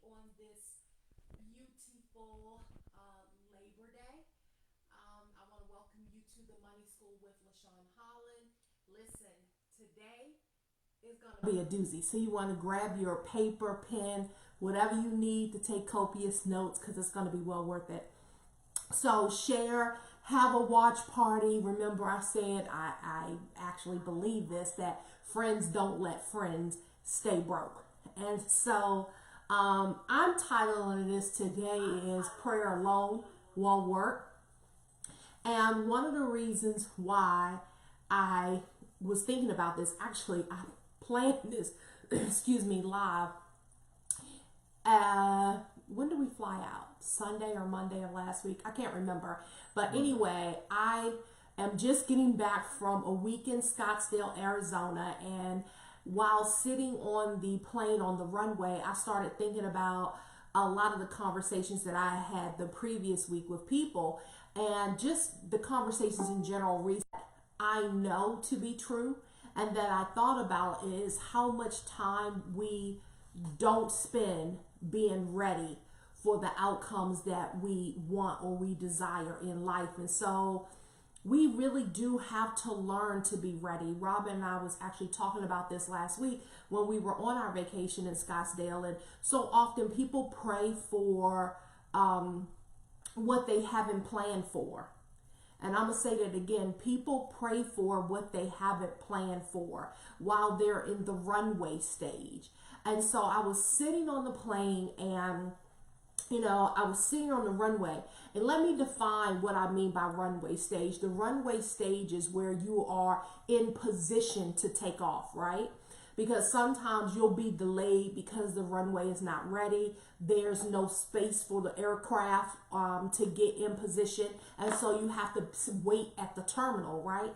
on this beautiful Labor Day. I want to welcome you to the Money School with LaShawn Holland. Listen, today is going to be a doozy. So you want to grab your paper, pen, whatever you need to take copious notes because it's going to be well worth it. So share, have a watch party. Remember I said I actually believe this, that friends don't let friends stay broke. And so I'm titling this today is Prayer Alone Won't Work. And one of the reasons why I was thinking about this, actually I planned this, excuse me, live. When did we fly out? Sunday or Monday of last week? I can't remember. But anyway, I am just getting back from a week in Scottsdale, Arizona. And while sitting on the plane on the runway, I started thinking about a lot of the conversations that I had the previous week with people and just the conversations in general I know to be true and that I thought about is how much time we don't spend being ready for the outcomes that we want or we desire in life. And so we really do have to learn to be ready. Robin and I was actually talking about this last week when we were on our vacation in Scottsdale. And so often people pray for what they haven't planned for. And I'm going to say that again, people pray for what they haven't planned for while they're in the runway stage. And so I was sitting on the plane and, I was sitting on the runway. And let me define what I mean by runway stage. The runway stage is where you are in position to take off, right? Because sometimes you'll be delayed because the runway is not ready. There's no space for the aircraft to get in position. And so you have to wait at the terminal, right?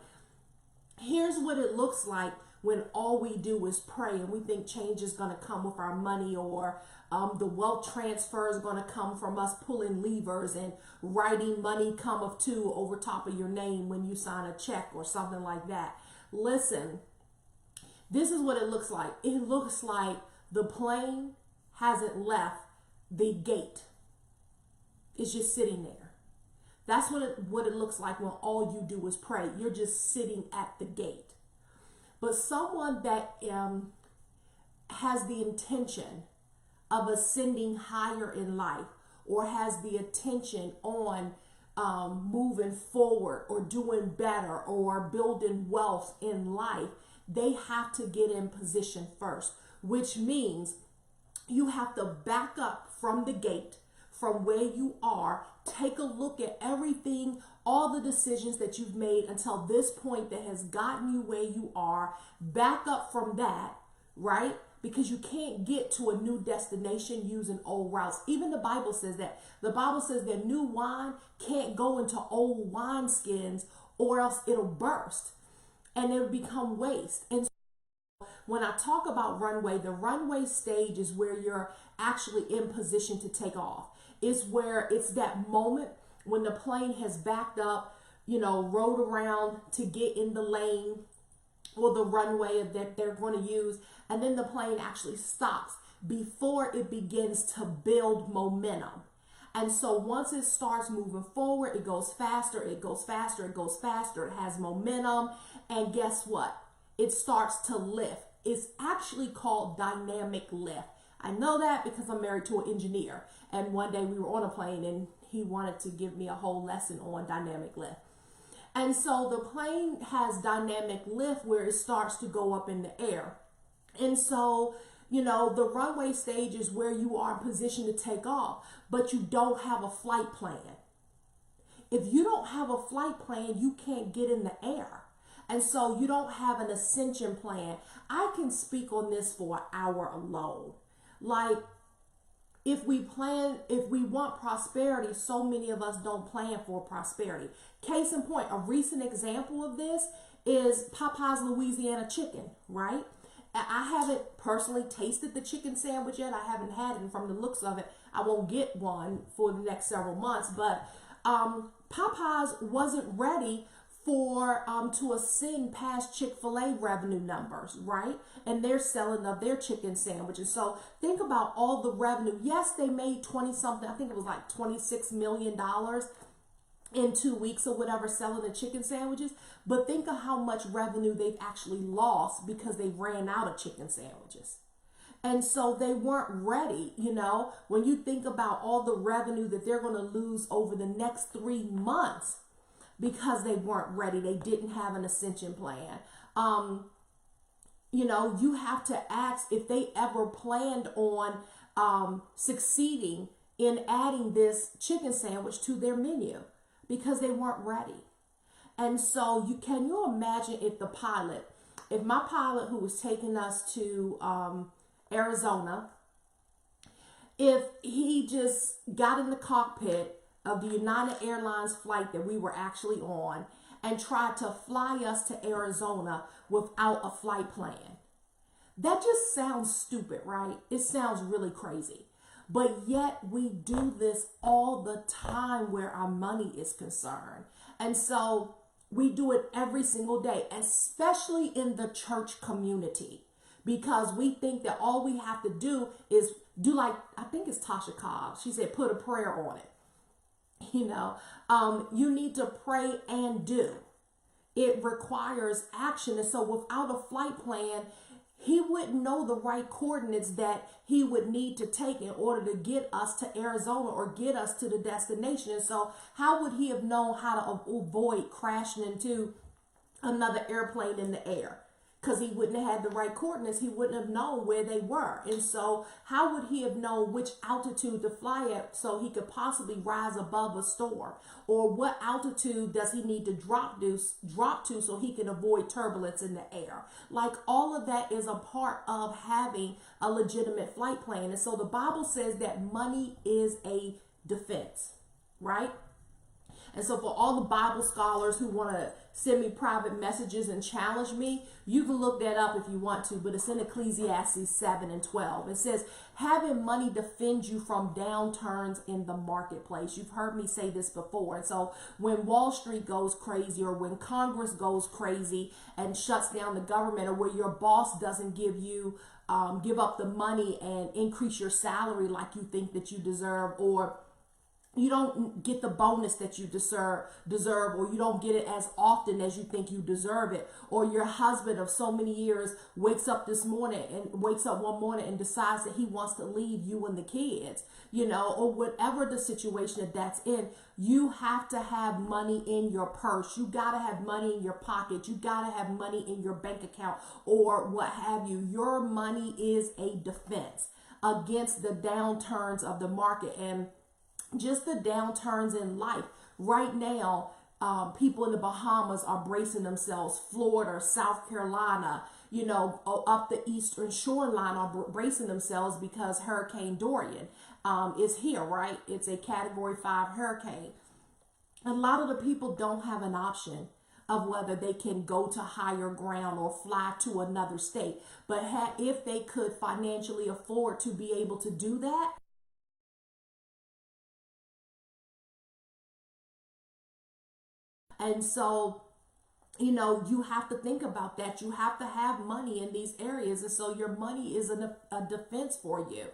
Here's what it looks like when all we do is pray and we think change is going to come with our money or the wealth transfer is going to come from us pulling levers and writing money cometh to over top of your name when you sign a check or something like that. Listen, this is what it looks like. It looks like the plane hasn't left the gate. It's just sitting there. That's what it looks like when all you do is pray. You're just sitting at the gate. But someone that has the intention of ascending higher in life or has the attention on moving forward or doing better or building wealth in life, they have to get in position first, which means you have to back up from the gate, from where you are, take a look at everything, all the decisions that you've made until this point that has gotten you where you are, back up from that, right? Because you can't get to a new destination using old routes. Even the Bible says that. The Bible says that new wine can't go into old wineskins or else it'll burst and it'll become waste. And when I talk about runway, the runway stage is where you're actually in position to take off. It's where it's that moment when the plane has backed up, rode around to get in the lane or the runway that they're going to use. And then the plane actually stops before it begins to build momentum. And so once it starts moving forward, it goes faster, it goes faster, it goes faster. It has momentum. And guess what? It starts to lift. It's actually called dynamic lift. I know that because I'm married to an engineer. And one day we were on a plane and he wanted to give me a whole lesson on dynamic lift. And so the plane has dynamic lift where it starts to go up in the air. And so, the runway stage is where you are in position to take off, but you don't have a flight plan. If you don't have a flight plan, you can't get in the air. And so you don't have an ascension plan. I can speak on this for an hour alone. Like, if we want prosperity, so many of us don't plan for prosperity. Case in point, a recent example of this is Popeye's Louisiana chicken, right? I haven't personally tasted the chicken sandwich yet. I haven't had it, and from the looks of it, I won't get one for the next several months. But Popeye's wasn't ready for to ascend past Chick-fil-A revenue numbers, right? And they're selling of their chicken sandwiches. So think about all the revenue. Yes, they made 20 something, I think it was like $26 million in 2 weeks or whatever selling the chicken sandwiches. But think of how much revenue they've actually lost because they ran out of chicken sandwiches. And so they weren't ready, you know, when you think about all the revenue that they're going to lose over the next 3 months because they weren't ready. They didn't have an ascension plan. You know, you have to ask if they ever planned on succeeding in adding this chicken sandwich to their menu because they weren't ready. And so can you imagine if my pilot who was taking us to Arizona, if he just got in the cockpit of the United Airlines flight that we were actually on and tried to fly us to Arizona without a flight plan. That just sounds stupid, right? It sounds really crazy. But yet we do this all the time where our money is concerned. And so we do it every single day, especially in the church community, because we think that all we have to do is do, like, I think it's Tasha Cobbs. She said, put a prayer on it. You know, you need to pray and do. It requires action. And so without a flight plan, he wouldn't know the right coordinates that he would need to take in order to get us to Arizona or get us to the destination. And so how would he have known how to avoid crashing into another airplane in the air? Because he wouldn't have had the right coordinates. He wouldn't have known where they were. And so how would he have known which altitude to fly at so he could possibly rise above a storm? Or what altitude does he need to drop to so he can avoid turbulence in the air? Like, all of that is a part of having a legitimate flight plan. And so the Bible says that money is a defense, right? And so for all the Bible scholars who want to send me private messages and challenge me, you can look that up if you want to, but it's in Ecclesiastes 7:12. It says, having money defends you from downturns in the marketplace. You've heard me say this before. And so when Wall Street goes crazy, or when Congress goes crazy and shuts down the government, or where your boss doesn't give up the money and increase your salary like you think that you deserve, or you don't get the bonus that you deserve, or you don't get it as often as you think you deserve it, or your husband of so many years wakes up one morning and decides that he wants to leave you and the kids, you know, or whatever the situation that's in. You have to have money in your purse. You got to have money in your pocket. You got to have money in your bank account, or what have you. Your money is a defense against the downturns of the market and just the downturns in life. Right now, people in the Bahamas are bracing themselves. Florida, South Carolina, you know, up the eastern shoreline are bracing themselves because Hurricane Dorian is here, right? It's a Category 5 hurricane. A lot of the people don't have an option of whether they can go to higher ground or fly to another state. But if they could financially afford to be able to do that, and so, you know, you have to think about that. You have to have money in these areas. And so your money is a defense for you.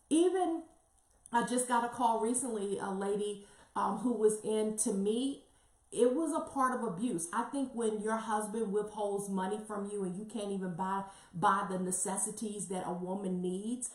Even I just got a call recently, a lady who was in, to me, it was a part of abuse. I think when your husband withholds money from you and you can't even buy the necessities that a woman needs,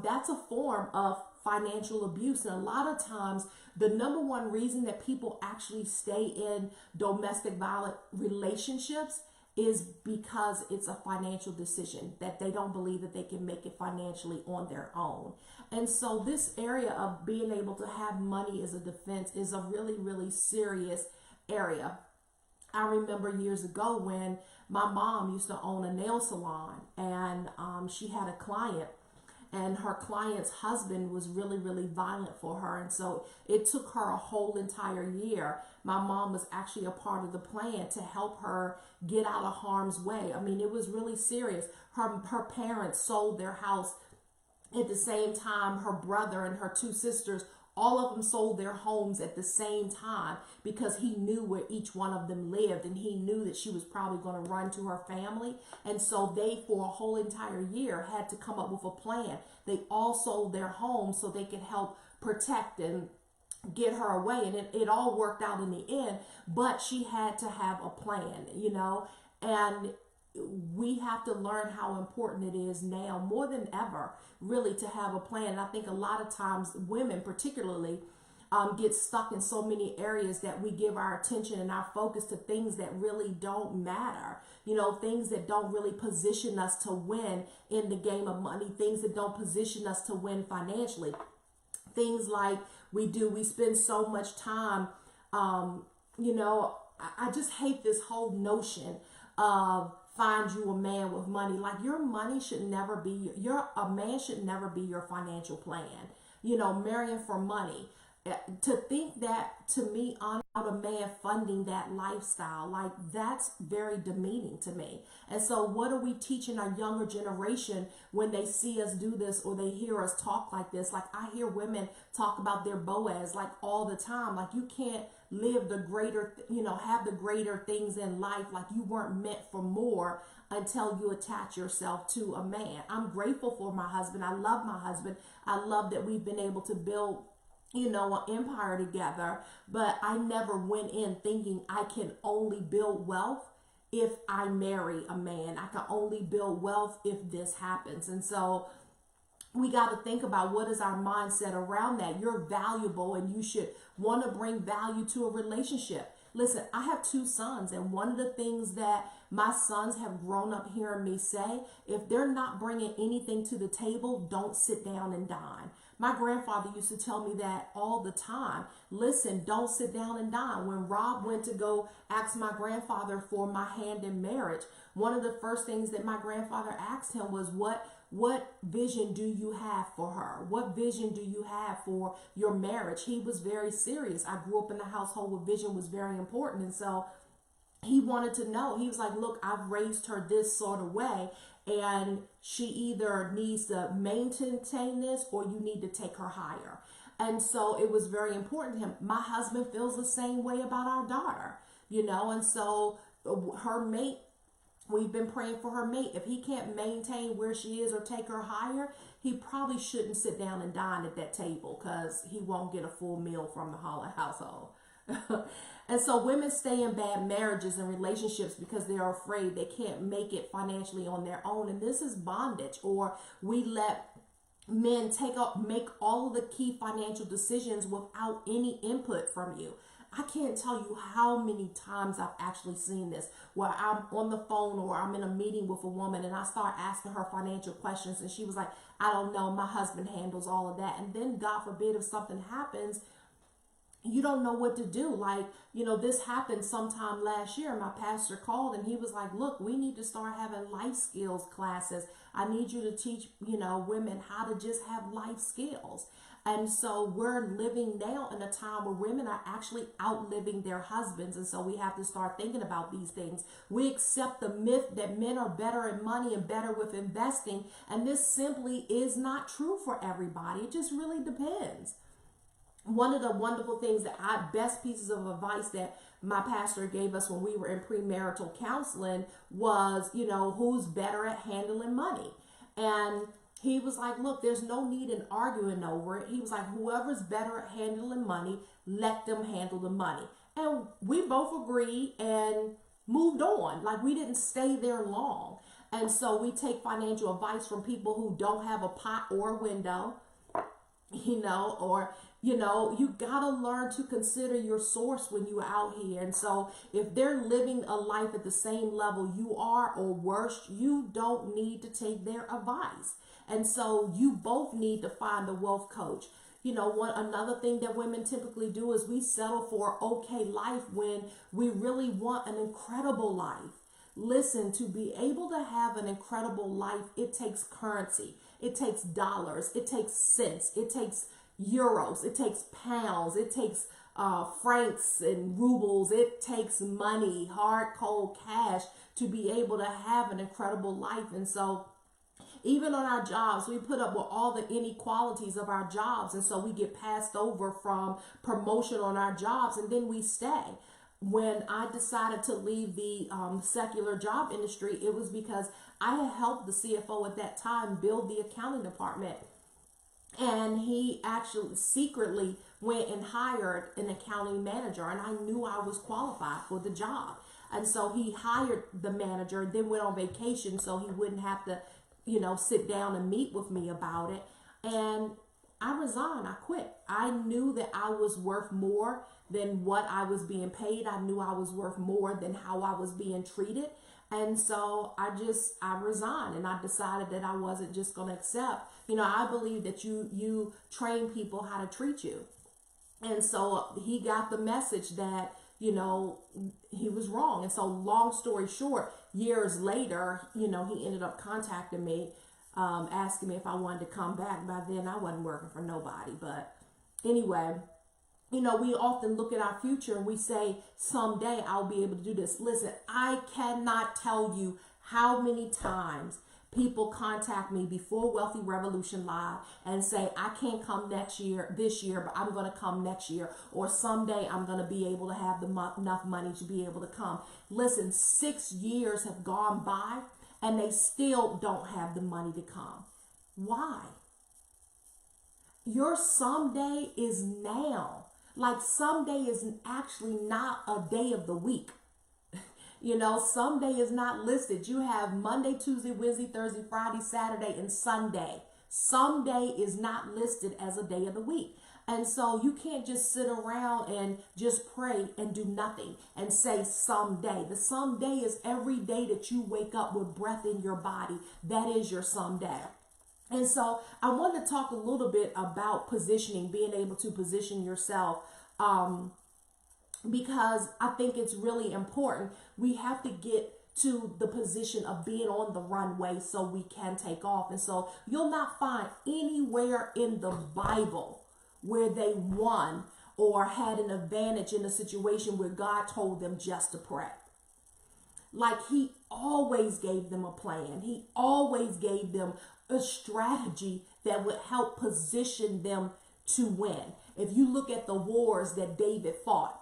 that's a form of financial abuse. And a lot of times, the number one reason that people actually stay in domestic violent relationships is because it's a financial decision, that they don't believe that they can make it financially on their own. And so this area of being able to have money as a defense is a really, really serious area. I remember years ago when my mom used to own a nail salon, and she had a client, and her client's husband was really, really violent for her. And so it took her a whole entire year. My mom was actually a part of the plan to help her get out of harm's way. I mean, it was really serious. Her parents sold their house at the same time her brother and her two sisters all of them sold their homes at the same time because he knew where each one of them lived, and he knew that she was probably going to run to her family. And so they, for a whole entire year, had to come up with a plan. They all sold their homes so they could help protect and get her away. And it all worked out in the end, but she had to have a plan, and we have to learn how important it is now more than ever, really, to have a plan. And I think a lot of times women particularly get stuck in so many areas that we give our attention and our focus to things that really don't matter, things that don't really position us to win in the game of money, things that don't position us to win financially. Things like we spend so much time, I just hate this whole notion of find you a man with money. Like, your money should never be, a man should never be your financial plan, marrying for money. To think that, to me, on a man funding that lifestyle, like, that's very demeaning to me. And so what are we teaching our younger generation when they see us do this or they hear us talk like this? Like, I hear women talk about their Boaz like all the time. Like, you can't live the greater, have the greater things in life. Like, you weren't meant for more until you attach yourself to a man. I'm grateful for my husband. I love my husband. I love that we've been able to build an empire together, but I never went in thinking I can only build wealth if I marry a man. I can only build wealth if this happens. And so we got to think about what is our mindset around that. You're valuable and you should want to bring value to a relationship. Listen, I have 2 sons, and one of the things that my sons have grown up hearing me say, if they're not bringing anything to the table, don't sit down and dine. My grandfather used to tell me that all the time. Listen, don't sit down and dine. When Rob went to go ask my grandfather for my hand in marriage, one of the first things that my grandfather asked him was, what vision do you have for her? What vision do you have for your marriage? He was very serious. I grew up in a household where vision was very important. And so he wanted to know. He was like, look, I've raised her this sort of way, and she either needs to maintain this or you need to take her higher. And so it was very important to him. My husband feels the same way about our daughter, and so her mate, we've been praying for her mate. If he can't maintain where she is or take her higher, he probably shouldn't sit down and dine at that table, because he won't get a full meal from the household. And so women stay in bad marriages and relationships because they're afraid they can't make it financially on their own. And this is bondage. Or we let men make all of the key financial decisions without any input from you. I can't tell you how many times I've actually seen this, where I'm on the phone or I'm in a meeting with a woman and I start asking her financial questions and she was like, I don't know, my husband handles all of that. And then, God forbid, if something happens, you don't know what to do. Like, this happened sometime last year. My pastor called and he was like, look, we need to start having life skills classes. I need you to teach, women how to just have life skills. And so we're living now in a time where women are actually outliving their husbands. And so we have to start thinking about these things. We accept the myth that men are better at money and better with investing. And this simply is not true for everybody. It just really depends. One of the wonderful things best pieces of advice that my pastor gave us when we were in premarital counseling was, who's better at handling money? And he was like, look, there's no need in arguing over it. He was like, whoever's better at handling money, let them handle the money. And we both agreed and moved on. Like, we didn't stay there long. And so we take financial advice from people who don't have a pot or a window, or you gotta learn to consider your source when you're out here. And so if they're living a life at the same level you are or worse, you don't need to take their advice. And so you both need to find a wealth coach. Another thing that women typically do is we settle for an okay life when we really want an incredible life. Listen, to be able to have an incredible life, it takes currency. It takes dollars. It takes cents. It takes euros. It takes pounds. It takes francs and rubles. It takes money, hard, cold cash, to be able to have an incredible life. And so even on our jobs, we put up with all the inequalities of our jobs. And so we get passed over from promotion on our jobs, and then we stay. When I decided to leave the secular job industry, it was because I had helped the CFO at that time build the accounting department. And he actually secretly went and hired an accounting manager, and I knew I was qualified for the job. And so he hired the manager and then went on vacation so he wouldn't have to, sit down and meet with me about it. And I resigned. I quit. I knew that I was worth more than what I was being paid. I knew I was worth more than how I was being treated. And so I resigned, and I decided that I wasn't just going to accept. I believe that you train people how to treat you. And so he got the message that, he was wrong. And so long story short, years later, he ended up contacting me, asking me if I wanted to come back. By then I wasn't working for nobody. But anyway, we often look at our future and we say, someday I'll be able to do this. Listen, I cannot tell you how many times people contact me before Wealthy Revolution Live and say, I can't come this year, but I'm going to come next year. Or someday I'm going to be able to have enough money to be able to come. Listen, 6 years have gone by and they still don't have the money to come. Why? Your someday is now. Like someday is actually not a day of the week. Someday is not listed. You have Monday, Tuesday, Wednesday, Thursday, Friday, Saturday, and Sunday. Someday is not listed as a day of the week. And so you can't just sit around and just pray and do nothing and say someday. The someday is every day that you wake up with breath in your body. That is your someday. And so I want to talk a little bit about positioning, being able to position yourself, because I think it's really important. We have to get to the position of being on the runway so we can take off. And so you'll not find anywhere in the Bible where they won or had an advantage in a situation where God told them just to pray. Like he always gave them a plan. He always gave them a strategy that would help position them to win. If you look at the wars that David fought,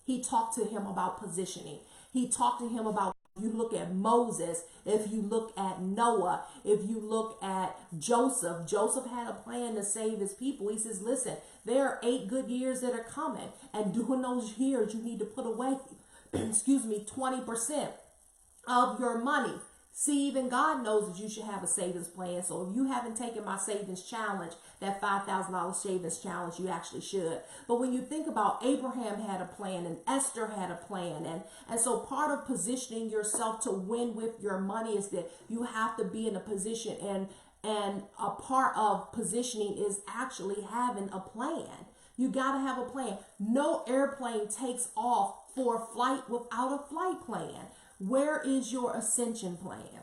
he talked to him about positioning. He talked to him about, if you look at Moses, if you look at Noah, if you look at Joseph had a plan to save his people. He says, listen, there are 8 good years that are coming. And during those years, you need to put away, 20% of your money. See, even God knows that you should have a savings plan. So if you haven't taken my savings challenge, that $5,000 savings challenge, you actually should. But when you think about Abraham had a plan and Esther had a plan. And so part of positioning yourself to win with your money is that you have to be in a position. And a part of positioning is actually having a plan. You got to have a plan. No airplane takes off for a flight without a flight plan. Where is your ascension plan?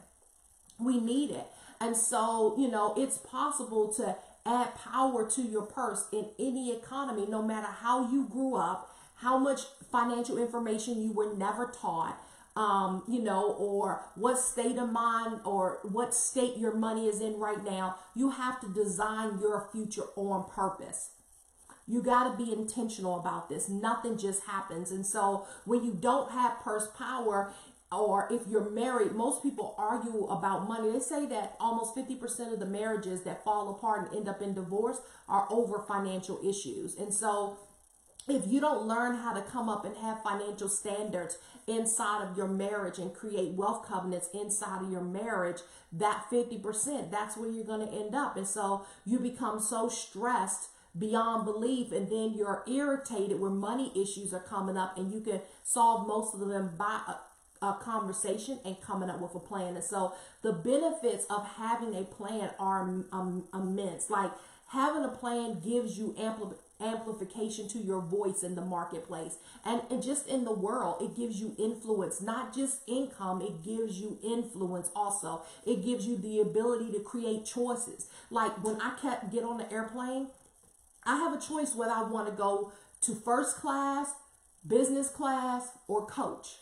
We need it. And so, it's possible to add power to your purse in any economy, no matter how you grew up, how much financial information you were never taught, or what state of mind or what state your money is in right now. You have to design your future on purpose. You got to be intentional about this. Nothing just happens. And so when you don't have purse power, or if you're married, most people argue about money. They say that almost 50% of the marriages that fall apart and end up in divorce are over financial issues. And so if you don't learn how to come up and have financial standards inside of your marriage and create wealth covenants inside of your marriage, that 50%, that's where you're going to end up. And so you become so stressed beyond belief, and then you're irritated where money issues are coming up, and you can solve most of them by a conversation and coming up with a plan. And so the benefits of having a plan are immense. Like having a plan gives you amplification to your voice in the marketplace and just in the world. It gives you influence, not just income. It gives you influence also. It gives you the ability to create choices. Like when I get on the airplane, I have a choice whether I want to go to first class, business class, or coach.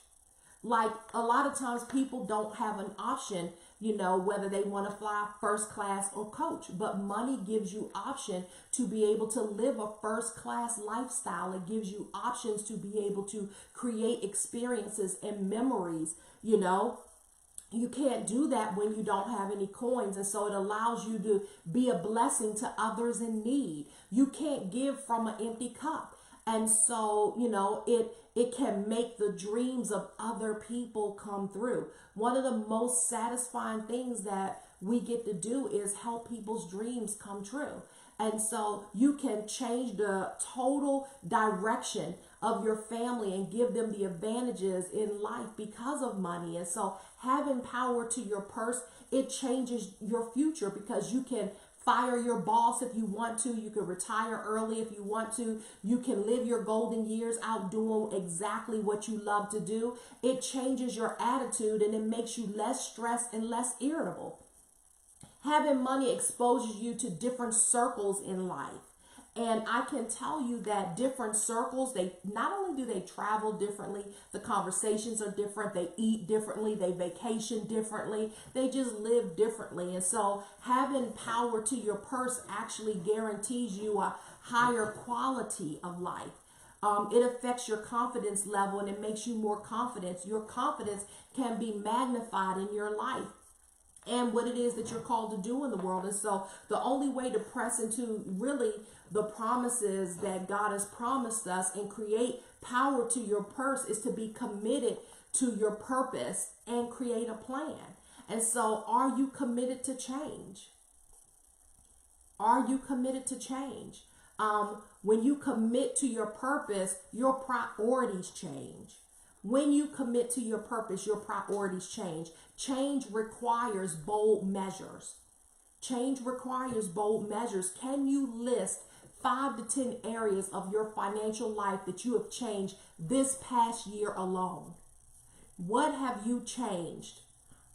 Like a lot of times people don't have an option whether they want to fly first class or coach. But money gives you option to be able to live a first class lifestyle. It gives you options to be able to create experiences and memories. You can't do that when you don't have any coins. And so it allows you to be a blessing to others in need. You can't give from an empty cup. And so, it can make the dreams of other people come through. One of the most satisfying things that we get to do is help people's dreams come true. And so you can change the total direction of your family and give them the advantages in life because of money. And so having power to your purse, it changes your future, because you can fire your boss if you want to. You can retire early if you want to. You can live your golden years out doing exactly what you love to do. It changes your attitude, and it makes you less stressed and less irritable. Having money exposes you to different circles in life. And I can tell you that different circles, they not only do they travel differently, the conversations are different, they eat differently, they vacation differently, they just live differently. And so having power to your purse actually guarantees you a higher quality of life. It affects your confidence level, and it makes you more confident. Your confidence can be magnified in your life and what it is that you're called to do in the world. And so the only way to press into really the promises that God has promised us and create power to your purse is to be committed to your purpose and create a plan. And so are you committed to change? Are you committed to change? When you commit to your purpose, your priorities change. When you commit to your purpose, your priorities change. Change requires bold measures. Change requires bold measures. Can you list 5 to 10 areas of your financial life that you have changed this past year alone? What have you changed?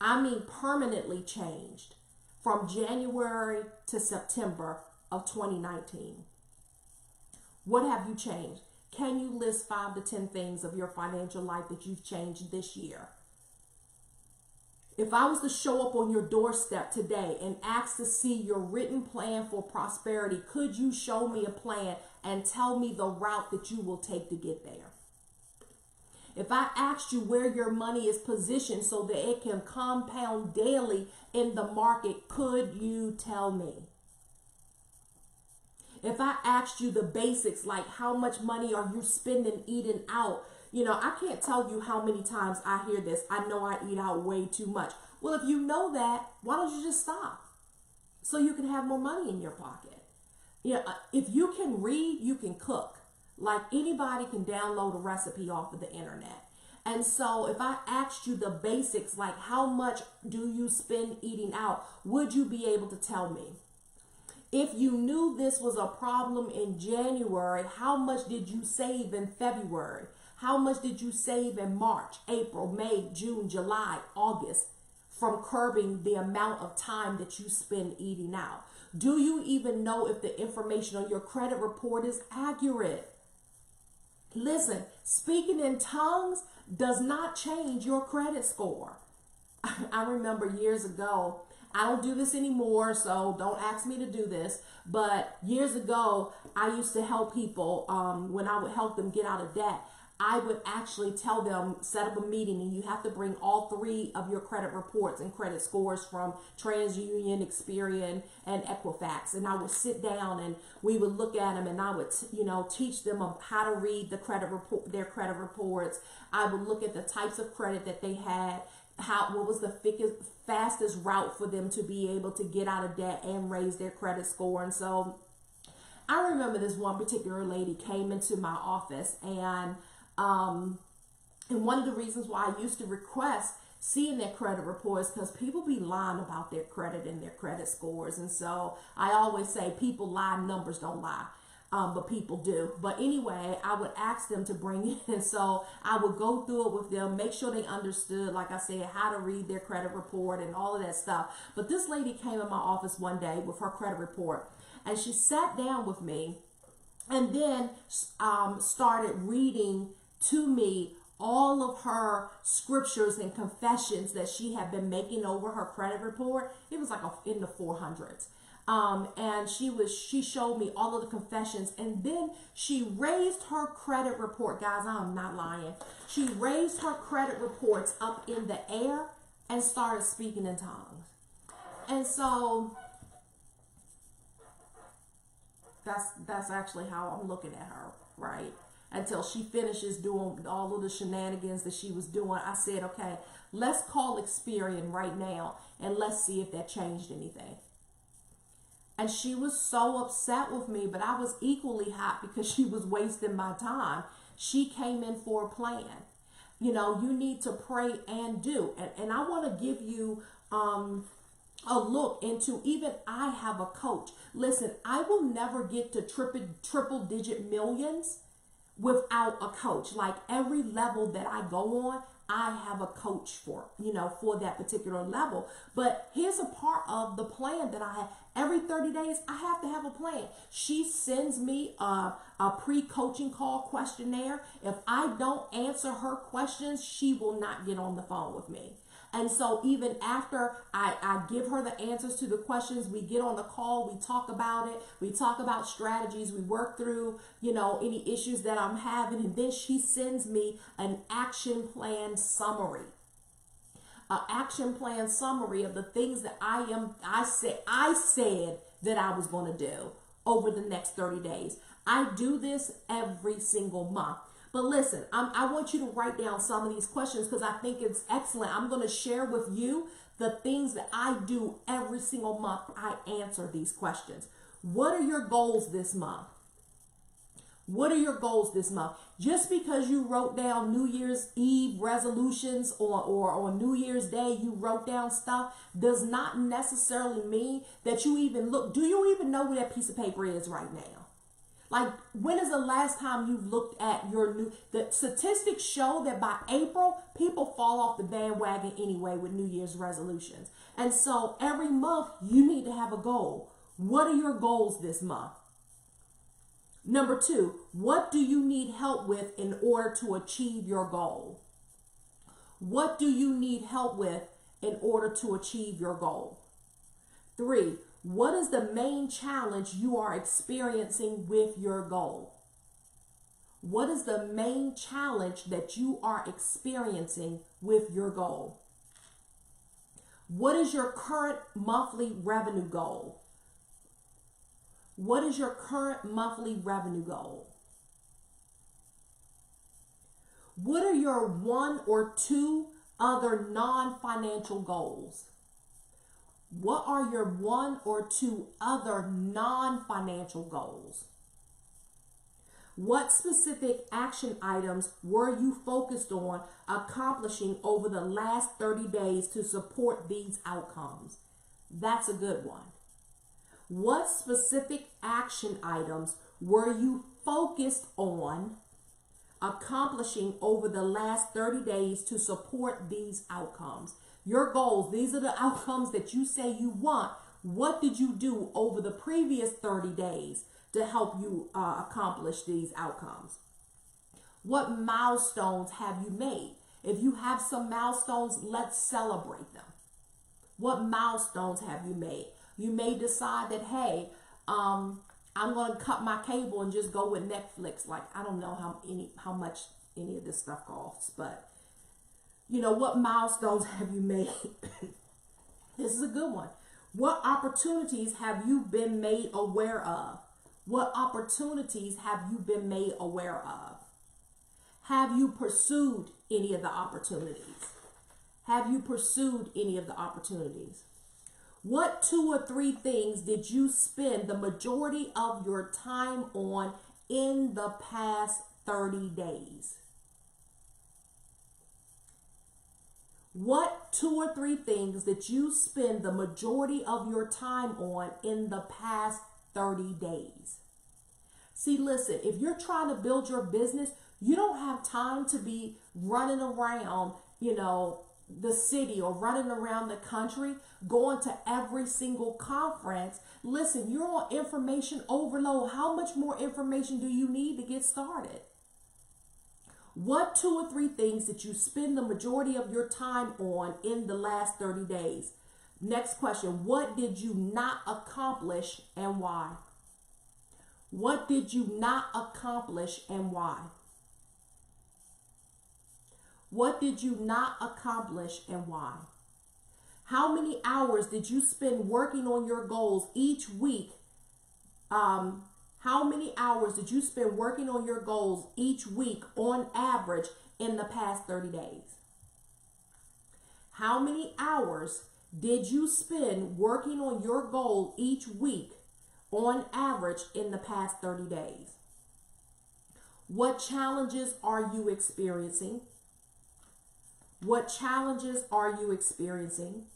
I mean, permanently changed from January to September of 2019. What have you changed? Can you list 5 to 10 things of your financial life that you've changed this year? If I was to show up on your doorstep today and ask to see your written plan for prosperity, could you show me a plan and tell me the route that you will take to get there? If I asked you where your money is positioned so that it can compound daily in the market, could you tell me? If I asked you the basics, like how much money are you spending eating out? I can't tell you how many times I hear this. I know I eat out way too much. Well, if you know that, why don't you just stop so you can have more money in your pocket? If you can read, you can cook. Like anybody can download a recipe off of the internet. And so if I asked you the basics, like how much do you spend eating out, would you be able to tell me? If you knew this was a problem in January, how much did you save in February? How much did you save in March, April, May, June, July, August from curbing the amount of time that you spend eating out? Do you even know if the information on your credit report is accurate? Listen, speaking in tongues does not change your credit score. I remember years ago, I don't do this anymore, so don't ask me to do this. But years ago, I used to help people when I would help them get out of debt. I would actually tell them, set up a meeting, and you have to bring all 3 of your credit reports and credit scores from TransUnion, Experian, and Equifax. And I would sit down and we would look at them, and I would, teach them how to read the their credit reports. I would look at the types of credit that they had, what was the fastest route for them to be able to get out of debt and raise their credit score. And so I remember this one particular lady came into my office, and one of the reasons why I used to request seeing their credit reports, because people be lying about their credit and their credit scores. And so I always say people lie, numbers don't lie. But people do. But anyway, I would ask them to bring in. So I would go through it with them, make sure they understood, like I said, how to read their credit report and all of that stuff. But this lady came in my office one day with her credit report, and she sat down with me and then started reading to me all of her scriptures and confessions that she had been making over her credit report. It was like in the 400s. And she showed me all of the confessions, and then she raised her credit report, guys, I'm not lying. She raised her credit reports up in the air and started speaking in tongues. And so that's actually how I'm looking at her, right? Until she finishes doing all of the shenanigans that she was doing, I said, okay, let's call Experian right now and let's see if that changed anything. And she was so upset with me, but I was equally hot because she was wasting my time. She came in for a plan. You know, you need to pray and do. And I want to give you a look into, even I have a coach. Listen, I will never get to triple digit millions without a coach. Like every level that I go on, I have a coach for, for that particular level. But here's a part of the plan that I have. Every 30 days, I have to have a plan. She sends me a pre-coaching call questionnaire. If I don't answer her questions, she will not get on the phone with me. And so even after I give her the answers to the questions, we get on the call, we talk about it, we talk about strategies, we work through, any issues that I'm having, and then she sends me an action plan summary. An action plan summary of the things that I said that I was going to do over the next 30 days. I do this every single month. But listen, I want you to write down some of these questions because I think it's excellent. I'm going to share with you the things that I do every single month. I answer these questions. What are your goals this month? What are your goals this month? Just because you wrote down New Year's Eve resolutions or on New Year's Day you wrote down stuff does not necessarily mean that you even look. Do you even know where that piece of paper is right now? Like, when is the last time you looked at the statistics show that by April, people fall off the bandwagon anyway with New Year's resolutions. And so every month you need to have a goal. What are your goals this month? Number 2, what do you need help with in order to achieve your goal? What do you need help with in order to achieve your goal? 3, what is the main challenge you are experiencing with your goal? What is the main challenge that you are experiencing with your goal? What is your current monthly revenue goal? What is your current monthly revenue goal? What are your 1 or 2 other non-financial goals? What are your 1 or 2 other non-financial goals? What specific action items were you focused on accomplishing over the last 30 days to support these outcomes? That's a good one. What specific action items were you focused on accomplishing over the last 30 days to support these outcomes? Your goals, these are the outcomes that you say you want. What did you do over the previous 30 days to help you accomplish these outcomes? What milestones have you made? If you have some milestones, let's celebrate them. What milestones have you made? You may decide that, hey, I'm going to cut my cable and just go with Netflix. Like, I don't know how much any of this stuff costs, but what milestones have you made? This is a good one. What opportunities have you been made aware of? What opportunities have you been made aware of? Have you pursued any of the opportunities? Have you pursued any of the opportunities? What 2 or 3 things did you spend the majority of your time on in the past 30 days? What 2 or 3 things that you spend the majority of your time on in the past 30 days? See, listen, if you're trying to build your business, you don't have time to be running around, the city or running around the country, going to every single conference. Listen, you're on information overload. How much more information do you need to get started? What 2 or 3 things did you spend the majority of your time on in the last 30 days? Next question, what did you not accomplish and why? What did you not accomplish and why? What did you not accomplish and why? How many hours did you spend working on your goals each week? How many hours did you spend working on your goals each week on average in the past 30 days? How many hours did you spend working on your goal each week on average in the past 30 days? What challenges are you experiencing? What challenges are you experiencing?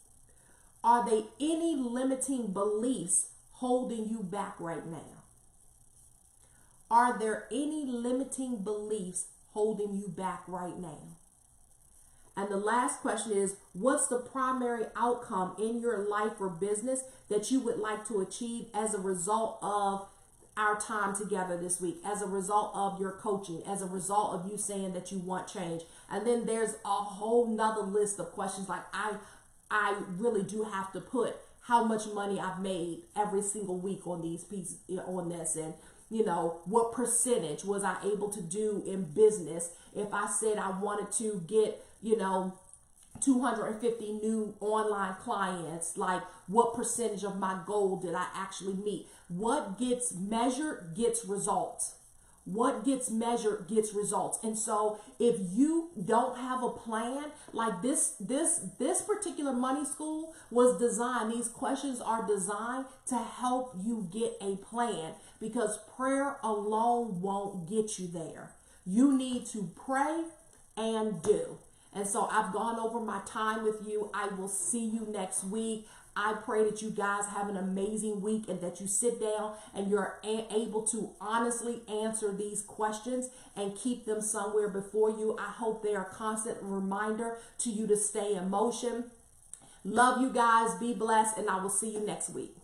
Are there any limiting beliefs holding you back right now? Are there any limiting beliefs holding you back right now? And the last question is, what's the primary outcome in your life or business that you would like to achieve as a result of our time together this week, as a result of your coaching, as a result of you saying that you want change? And then there's a whole nother list of questions like I really do have to put how much money I've made every single week on these pieces, on this, and what percentage was I able to do in business? If I said I wanted to get 250 new online clients, like what percentage of my goal did I actually meet? What gets measured gets results. What gets measured gets results. And so if you don't have a plan, like this particular money school was designed, these questions are designed to help you get a plan, because prayer alone won't get you there. You need to pray and do. And so I've gone over my time with you. I will see you next week. I pray that you guys have an amazing week and that you sit down and you're able to honestly answer these questions and keep them somewhere before you. I hope they are a constant reminder to you to stay in motion. Love you guys. Be blessed, and I will see you next week.